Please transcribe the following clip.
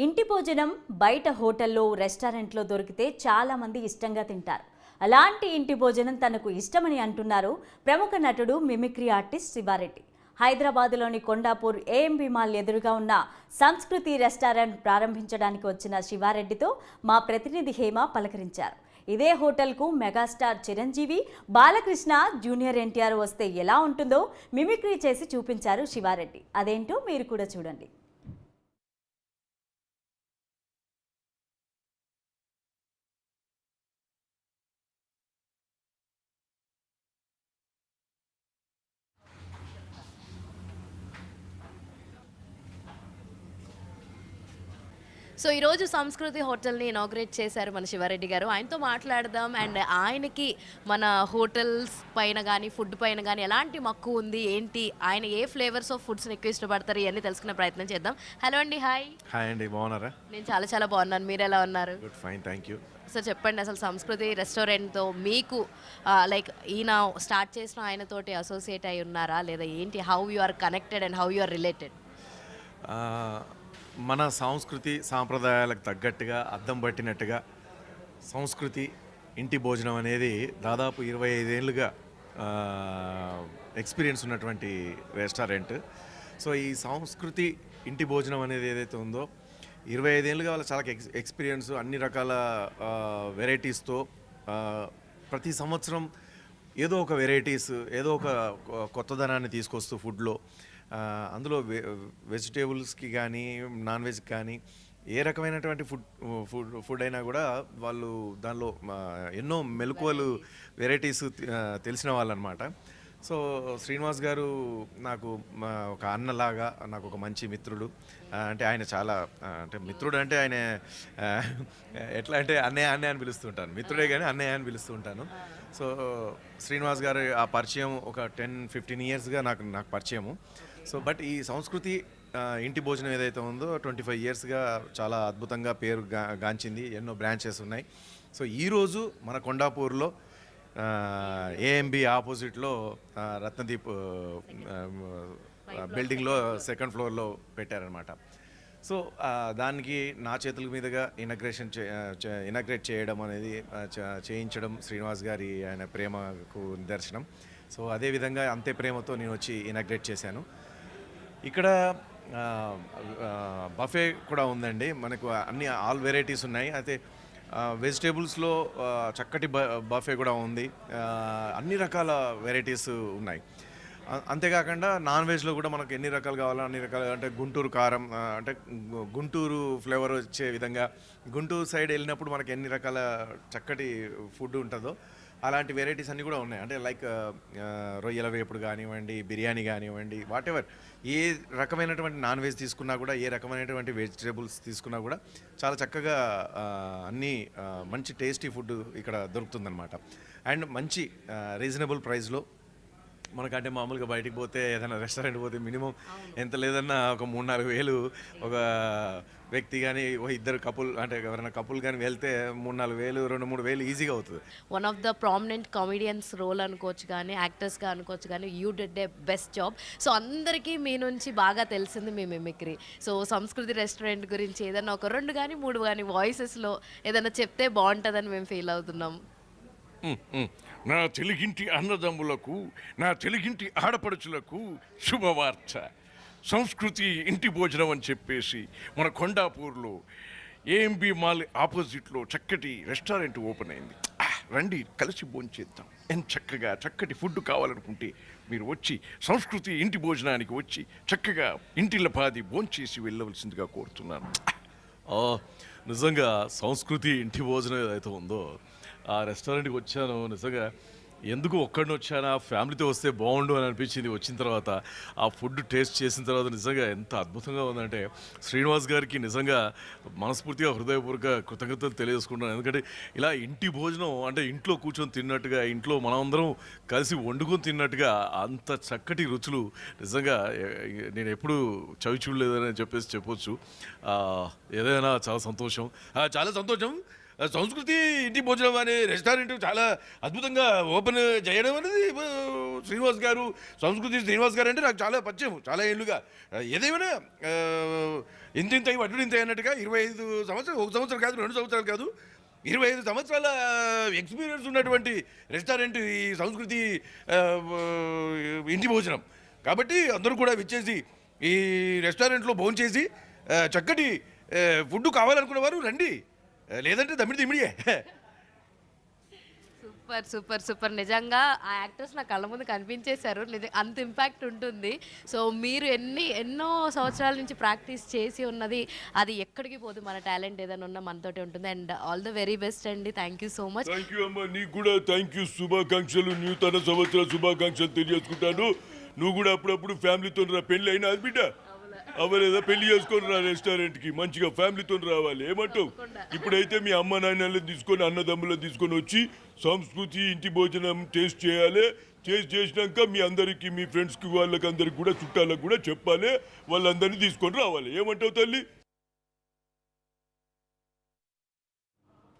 ఇంటి భోజనం బయట హోటల్లో రెస్టారెంట్లో దొరికితే చాలామంది ఇష్టంగా తింటారు. అలాంటి ఇంటి భోజనం తనకు ఇష్టమని అంటున్నారు ప్రముఖ నటుడు మిమిక్రీ ఆర్టిస్ట్ శివారెడ్డి. హైదరాబాద్లోని కొండాపూర్ ఏఎంబీ మాల్ ఎదురుగా ఉన్న సంస్కృతి రెస్టారెంట్ ప్రారంభించడానికి వచ్చిన శివారెడ్డితో మా ప్రతినిధి హేమ పలకరించారు. ఇదే హోటల్కు మెగాస్టార్ చిరంజీవి, బాలకృష్ణ, జూనియర్ ఎన్టీఆర్ వస్తే ఎలా ఉంటుందో మిమిక్రీ చేసి చూపించారు శివారెడ్డి. అదేంటో మీరు కూడా చూడండి. సో ఈరోజు సంస్కృతి హోటల్ని ఇనాగ్రేట్ చేశారు మన శివారెడ్డి గారు. ఆయనతో మాట్లాడదాం. అండ్ ఆయనకి మన హోటల్స్ పైన కానీ ఫుడ్ పైన కానీ ఎలాంటి మక్కువ ఉంది, ఏంటి, ఆయన ఏ ఫ్లేవర్స్ ఆఫ్ ఫుడ్స్ని ఎక్కువ ఇష్టపడతారు, ఇవన్నీ తెలుసుకునే ప్రయత్నం చేద్దాం. హలో అండి. హాయ్. హాయ్ అండి, బాగున్నారా? నేను చాలా బాగున్నాను. మీరు ఎలా ఉన్నారు? Good, fine, thank you. So చెప్పండి, అసలు సంస్కృతి రెస్టారెంట్తో మీకు లైక్ ఈయన స్టార్ట్ చేసిన ఆయనతోటి అసోసియేట్ అయి ఉన్నారా లేదా ఏంటి? How you are connected and how you are related? మన సంస్కృతి సాంప్రదాయాలకు తగ్గట్టుగా అద్దం పట్టినట్టుగా సంస్కృతి ఇంటి భోజనం అనేది దాదాపు 25 ఏళ్ళుగా ఎక్స్పీరియన్స్ ఉన్నటువంటి రెస్టారెంట్. సో ఈ సంస్కృతి ఇంటి భోజనం అనేది ఏదైతే ఉందో 25 ఏళ్ళుగా వాళ్ళ చాలా ఎక్స్పీరియన్స్, అన్ని రకాల వెరైటీస్తో ప్రతి సంవత్సరం ఏదో ఒక వెరైటీస్, ఏదో ఒక కొత్తదనాన్ని తీసుకొస్తూ ఫుడ్లో, అందులో వెజిటేబుల్స్కి కానీ నాన్ వెజ్కి కానీ ఏ రకమైనటువంటి ఫుడ్ అయినా కూడా వాళ్ళు దానిలో ఎన్నో మెలకువలు, వెరైటీస్ తెలిసిన వాళ్ళు అనమాట. సో శ్రీనివాస్ గారు నాకు ఒక అన్నలాగా, నాకు ఒక మంచి మిత్రుడు. అంటే ఆయన చాలా అంటే మిత్రుడు అంటే ఆయన ఎట్లా అంటే అన్నయ్య అని పిలుస్తుంటాను, మిత్రుడే కానీ అన్నయ్య అని పిలుస్తూ ఉంటాను. సో శ్రీనివాస్ గారు ఆ పరిచయం ఒక 10-15 ఇయర్స్గా నాకు పరిచయము. సో బట్ ఈ సంస్కృతి ఇంటి భోజనం ఏదైతే ఉందో 25 ఇయర్స్గా చాలా అద్భుతంగా పేరు గాంచింది, ఎన్నో బ్రాంచెస్ ఉన్నాయి. సో ఈరోజు మన కొండాపూర్లో ఏఎంబీ ఆపోజిట్లో రత్నదీప్ బిల్డింగ్లో 2nd ఫ్లోర్లో పెట్టారనమాట. సో దానికి నా చేతుల మీదుగా ఇనాగ్రేట్ చేయడం అనేది చేయించడం శ్రీనివాస్ గారి ఆయన ప్రేమకు నిదర్శనం. సో అదేవిధంగా అంతే ప్రేమతో నేను వచ్చి ఇనాగ్రేట్ చేశాను. ఇక్కడ బఫే కూడా ఉందండి, మనకు అన్ని ఆల్ వెరైటీస్ ఉన్నాయి. అయితే వెజిటేబుల్స్లో చక్కటి బఫే కూడా ఉంది, అన్ని రకాల వెరైటీస్ ఉన్నాయి. అంతేకాకుండా నాన్ వెజ్లో కూడా మనకు ఎన్ని రకాలు కావాలో అన్ని రకాలు, అంటే గుంటూరు కారం, అంటే గుంటూరు ఫ్లేవర్ వచ్చే విధంగా గుంటూరు సైడ్ వెళ్ళినప్పుడు మనకు ఎన్ని రకాల చక్కటి ఫుడ్ ఉంటుందో అలాంటి వెరైటీస్ అన్నీ కూడా ఉన్నాయి. అంటే లైక్ రొయ్యల వేపుడు కానివ్వండి, బిర్యానీ కానివ్వండి, వాట్ ఎవర్, ఏ రకమైనటువంటి నాన్ వెజ్ తీసుకున్నా కూడా, ఏ రకమైనటువంటి వెజిటేబుల్స్ తీసుకున్నా కూడా చాలా చక్కగా అన్నీ మంచి టేస్టీ ఫుడ్ ఇక్కడ దొరుకుతుందన్నమాట. అండ్ మంచి రీజనబుల్ ప్రైస్లో మనకంటే మామూలుగా బయటికి పోతే ఏదైనా రెస్టారెంట్ పోతే మినిమం ఎంత లేదన్నా ఒక 3-4 వేలు ఒక వ్యక్తి కానీ, ఇద్దరు కపుల్ అంటే ఎవరైనా కపుల్ కానీ వెళ్తే 3-4 వేలు, 2-3 వేలు ఈజీగా అవుతుంది. One of the prominent comedians role అనుకోవచ్చు కానీ, యాక్టర్స్గా అనుకోవచ్చు కానీ, you did a best job. So అందరికీ మీ నుంచి బాగా తెలిసింది మీ మిమిక్రీ. సో సంస్కృతి రెస్టారెంట్ గురించి ఏదైనా ఒక 2 కానీ 3 కానీ వాయిసెస్లో ఏదైనా చెప్తే బాగుంటుందని మేము ఫీల్ అవుతున్నాం. నా తెలుగింటి అన్నదమ్ములకు, నా తెలుగింటి ఆడపడుచులకు శుభవార్త. సంస్కృతి ఇంటి భోజనం అని చెప్పేసి మన కొండాపూర్లో ఏఎంబీ మాల్ ఆపోజిట్లో చక్కటి రెస్టారెంట్ ఓపెన్ అయింది. రండి, కలిసి భోంచేద్దాం. చక్కగా చక్కటి ఫుడ్ కావాలనుకుంటే మీరు వచ్చి సంస్కృతి ఇంటి భోజనానికి వచ్చి చక్కగా ఇంటిల పాది భోంచేసి వెళ్ళవలసిందిగా కోరుతున్నాను. నిజంగా సంస్కృతి ఇంటి భోజనం ఏదైతే ఉందో ఆ రెస్టారెంట్కి వచ్చాను. నిజంగా ఎందుకు ఒక్కడిని వచ్చానా, ఫ్యామిలీతో వస్తే బాగుండు అని అనిపించింది. వచ్చిన తర్వాత ఆ ఫుడ్ టేస్ట్ చేసిన తర్వాత నిజంగా ఎంత అద్భుతంగా ఉందంటే శ్రీనివాస్ గారికి నిజంగా మనస్ఫూర్తిగా హృదయపూర్వక కృతజ్ఞతలు తెలియజేసుకుంటాను. ఎందుకంటే ఇలా ఇంటి భోజనం అంటే ఇంట్లో కూర్చొని తిన్నట్టుగా, ఇంట్లో మనమందరం కలిసి వండుకొని తిన్నట్టుగా అంత చక్కటి రుచులు నిజంగా నేను ఎప్పుడూ చవి చూడలేదని చెప్పొచ్చు. ఏదైనా చాలా సంతోషం. సంస్కృతి ఇంటి భోజనం అనే రెస్టారెంట్ చాలా అద్భుతంగా ఓపెన్ చేయడం అనేది శ్రీనివాస్ గారు, సంస్కృతి శ్రీనివాస్ గారు అంటే నాకు చాలా పరిచయం చాలా ఏళ్ళుగా. ఏదేమైనా ఇంత వడ్డు ఇంత అన్నట్టుగా 25 సంవత్సరాలు, 1 సంవత్సరం కాదు, 2 సంవత్సరాలు కాదు, 25 సంవత్సరాల ఎక్స్పీరియన్స్ ఉన్నటువంటి రెస్టారెంట్ ఈ సంస్కృతి ఇంటి భోజనం. కాబట్టి అందరూ కూడా విచ్చేసి ఈ రెస్టారెంట్లో భోంచేసి చక్కటి ఫుడ్ కావాలనుకున్న వారు రండి, లేదంటే దమ్మిడియే. Super super super. నిజంగా ఆ యాక్టర్స్ నా కళ్ళ ముందు కనిపించేశారు. అంత ఇంపాక్ట్ ఉంటుంది. సో మీరు ఎన్నో సంవత్సరాల నుంచి ప్రాక్టీస్ చేసి ఉన్నది అది ఎక్కడికి పోదు. మన టాలెంట్ ఏదైనా ఉన్నా మనతోటి ఉంటుంది. And all the very best అండి. Thank you so much. Thank you అమ్మా, నీకు కూడా థ్యాంక్ యూ. శుభాకాంక్షలు, నూతన సంవత్సర శుభాకాంక్షలు తెలియజేసుకుంటాను. నువ్వు కూడా అప్పుడప్పుడు ఫ్యామిలీతో రా. పెళ్ళి అయినా అది బిడ్డ అవ్వలేదా? పెళ్లి చేసుకొని రా రెస్టారెంట్కి, మంచిగా ఫ్యామిలీతో రావాలి. ఏమంటావు? ఇప్పుడైతే మీ అమ్మ నాన్నలను తీసుకొని అన్నదమ్ములను తీసుకొని వచ్చి సంస్కృతి ఇంటి భోజనం టేస్ట్ చేయాలి. చేసినాక మీ అందరికీ, మీ ఫ్రెండ్స్కి, వాళ్ళకి అందరికి కూడా, చుట్టాలకు కూడా చెప్పాలి. వాళ్ళందరినీ తీసుకొని రావాలి. ఏమంటావు తల్లి?